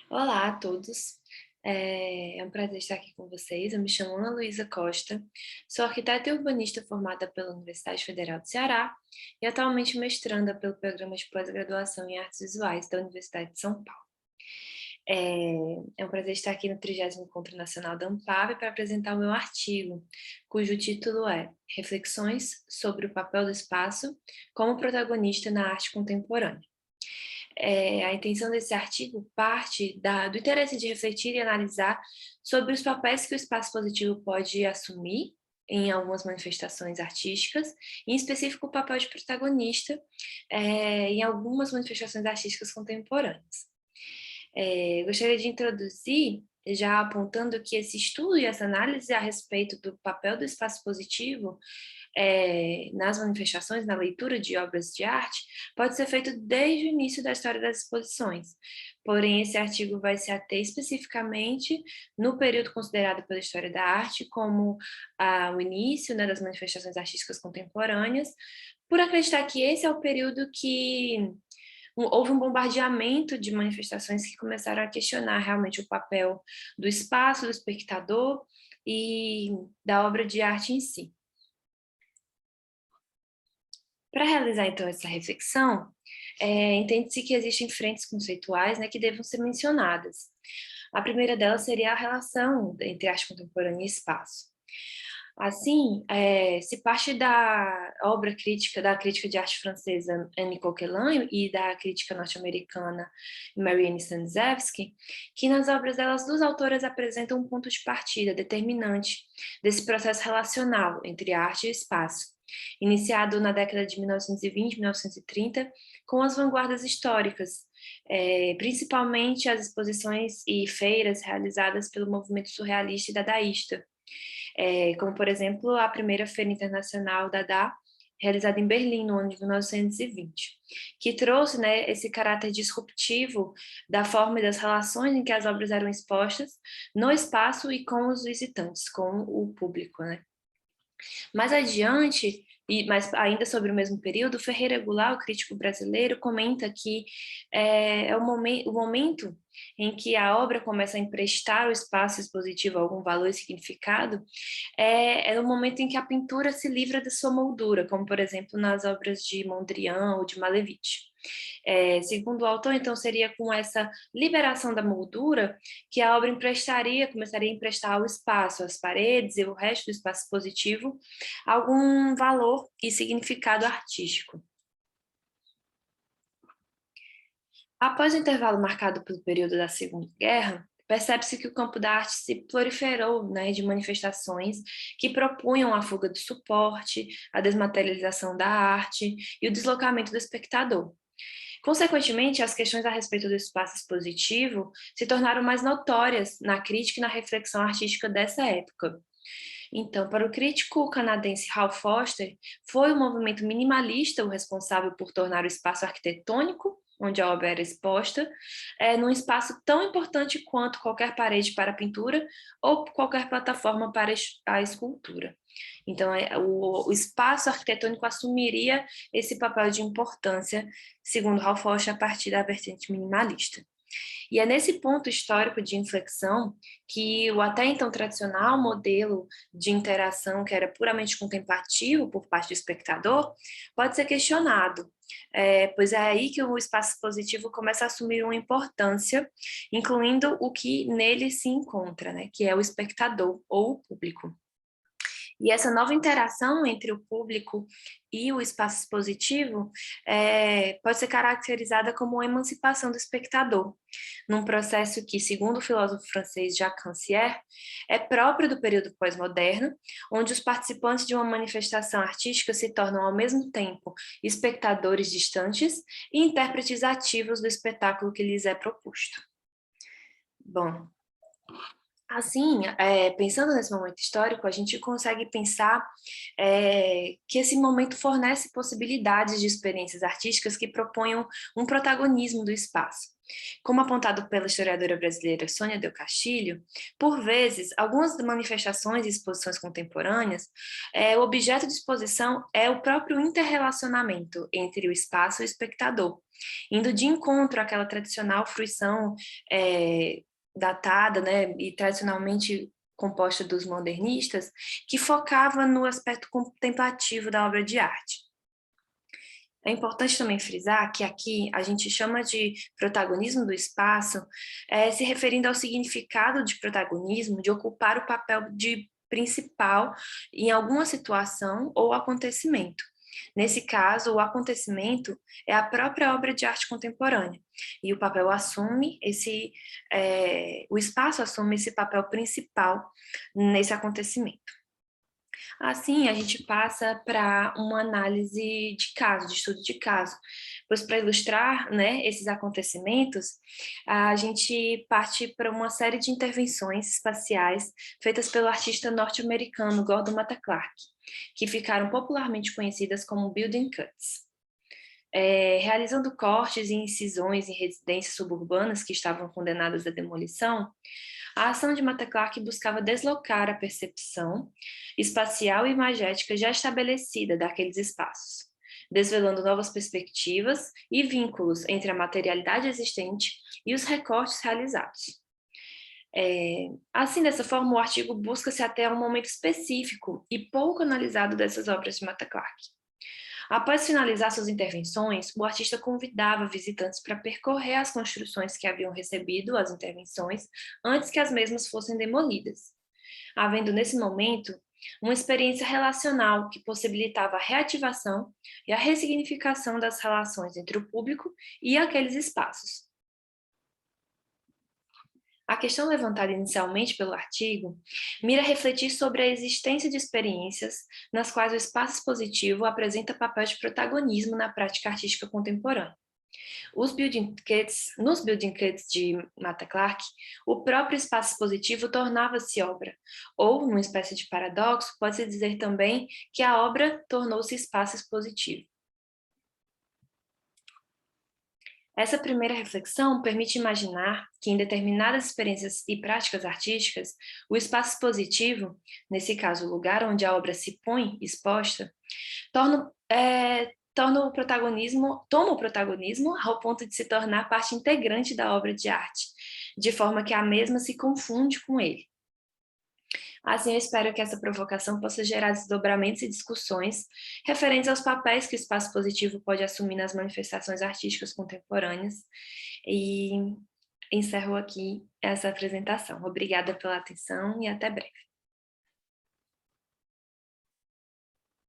Olá a todos, é um prazer estar aqui com vocês. Eu me chamo Ana Luísa Costa, sou arquiteta e urbanista formada pela Universidade Federal do Ceará e atualmente mestranda pelo Programa de Pós-Graduação em Artes Visuais da Universidade de São Paulo. É um prazer estar aqui no 30º Encontro Nacional da Ampab para apresentar o meu artigo, cujo título é Reflexões sobre o papel do espaço como protagonista na arte contemporânea. A intenção desse artigo parte do interesse de refletir e analisar sobre os papéis que o espaço positivo pode assumir em algumas manifestações artísticas, em específico o papel de protagonista em algumas manifestações artísticas contemporâneas. Gostaria de introduzir, já apontando que esse estudo e essa análise a respeito do papel do espaço positivo nas manifestações, na leitura de obras de arte, pode ser feito desde o início da história das exposições. Porém, esse artigo vai se ater especificamente no período considerado pela história da arte como o início, né, das manifestações artísticas contemporâneas, por acreditar que esse é o período que houve um bombardeamento de manifestações que começaram a questionar realmente o papel do espaço, do espectador e da obra de arte em si. Para realizar, então, essa reflexão, entende-se que existem frentes conceituais, né, que devam ser mencionadas. A primeira delas seria a relação entre arte contemporânea e espaço. Assim, se parte da obra crítica, da crítica de arte francesa Annie Coquelin e da crítica norte-americana Marianne Staniszewski, que nas obras delas, duas autoras apresentam um ponto de partida determinante desse processo relacional entre arte e espaço, iniciado na década de 1920 e 1930, com as vanguardas históricas, principalmente as exposições e feiras realizadas pelo movimento surrealista e dadaísta, como, por exemplo, a primeira Feira Internacional Dada, realizada em Berlim, no ano de 1920, que trouxe, né, esse caráter disruptivo da forma e das relações em que as obras eram expostas no espaço e com os visitantes, com o público, né. Mais adiante, mas ainda sobre o mesmo período, Ferreira Goulart, o crítico brasileiro, comenta que é o momento em que a obra começa a emprestar ao espaço expositivo algum valor e significado, é o momento em que a pintura se livra da sua moldura, como, por exemplo, nas obras de Mondrian ou de Malevich. Segundo o autor, então, seria com essa liberação da moldura que a obra começaria a emprestar ao espaço, às paredes e o resto do espaço positivo, algum valor e significado artístico. Após o intervalo marcado pelo período da Segunda Guerra, percebe-se que o campo da arte se proliferou, né, de manifestações que propunham a fuga do suporte, a desmaterialização da arte e o deslocamento do espectador. Consequentemente, as questões a respeito do espaço expositivo se tornaram mais notórias na crítica e na reflexão artística dessa época. Então, para o crítico canadense Hal Foster, foi o movimento minimalista o responsável por tornar o espaço arquitetônico, onde a obra era exposta, num espaço tão importante quanto qualquer parede para a pintura ou qualquer plataforma para a escultura. Então, o espaço arquitetônico assumiria esse papel de importância, segundo Hal Foster, a partir da vertente minimalista. E é nesse ponto histórico de inflexão que o até então tradicional modelo de interação, que era puramente contemplativo por parte do espectador, pode ser questionado, pois é aí que o espaço positivo começa a assumir uma importância, incluindo o que nele se encontra, né, que é o espectador ou o público. E essa nova interação entre o público e o espaço expositivo pode ser caracterizada como uma emancipação do espectador, num processo que, segundo o filósofo francês Jacques Rancière, é próprio do período pós-moderno, onde os participantes de uma manifestação artística se tornam, ao mesmo tempo, espectadores distantes e intérpretes ativos do espetáculo que lhes é proposto. Bom, Assim, pensando nesse momento histórico, a gente consegue pensar que esse momento fornece possibilidades de experiências artísticas que proponham um protagonismo do espaço. Como apontado pela historiadora brasileira Sônia Del Castilho, por vezes, algumas manifestações e exposições contemporâneas, o objeto de exposição é o próprio interrelacionamento entre o espaço e o espectador, indo de encontro àquela tradicional fruição datada, né, e tradicionalmente composta dos modernistas, que focava no aspecto contemplativo da obra de arte. É importante também frisar que aqui a gente chama de protagonismo do espaço, se referindo ao significado de protagonismo, de ocupar o papel de principal em alguma situação ou acontecimento. Nesse caso, o acontecimento é a própria obra de arte contemporânea, e o papel assume o espaço assume esse papel principal nesse acontecimento. Assim, a gente passa para uma análise de caso, de estudo de caso. Pois para ilustrar, né, esses acontecimentos, a gente parte para uma série de intervenções espaciais feitas pelo artista norte-americano Gordon Matta Clark, que ficaram popularmente conhecidas como building cuts. Realizando cortes e incisões em residências suburbanas que estavam condenadas à demolição, a ação de Matta Clark buscava deslocar a percepção espacial e imagética já estabelecida daqueles espaços, desvelando novas perspectivas e vínculos entre a materialidade existente e os recortes realizados. Assim, dessa forma, o artigo busca se ater a um momento específico e pouco analisado dessas obras de Matta Clark. Após finalizar suas intervenções, o artista convidava visitantes para percorrer as construções que haviam recebido as intervenções antes que as mesmas fossem demolidas, havendo nesse momento uma experiência relacional que possibilitava a reativação e a ressignificação das relações entre o público e aqueles espaços. A questão levantada inicialmente pelo artigo mira refletir sobre a existência de experiências nas quais o espaço expositivo apresenta papel de protagonismo na prática artística contemporânea. Nos building cuts de Matta Clark, o próprio espaço expositivo tornava-se obra, ou, numa espécie de paradoxo, pode-se dizer também que a obra tornou-se espaço expositivo. Essa primeira reflexão permite imaginar que, em determinadas experiências e práticas artísticas, o espaço expositivo, nesse caso o lugar onde a obra se põe exposta, toma o protagonismo ao ponto de se tornar parte integrante da obra de arte, de forma que a mesma se confunde com ele. Assim, eu espero que essa provocação possa gerar desdobramentos e discussões referentes aos papéis que o espaço positivo pode assumir nas manifestações artísticas contemporâneas. E encerro aqui essa apresentação. Obrigada pela atenção e até breve.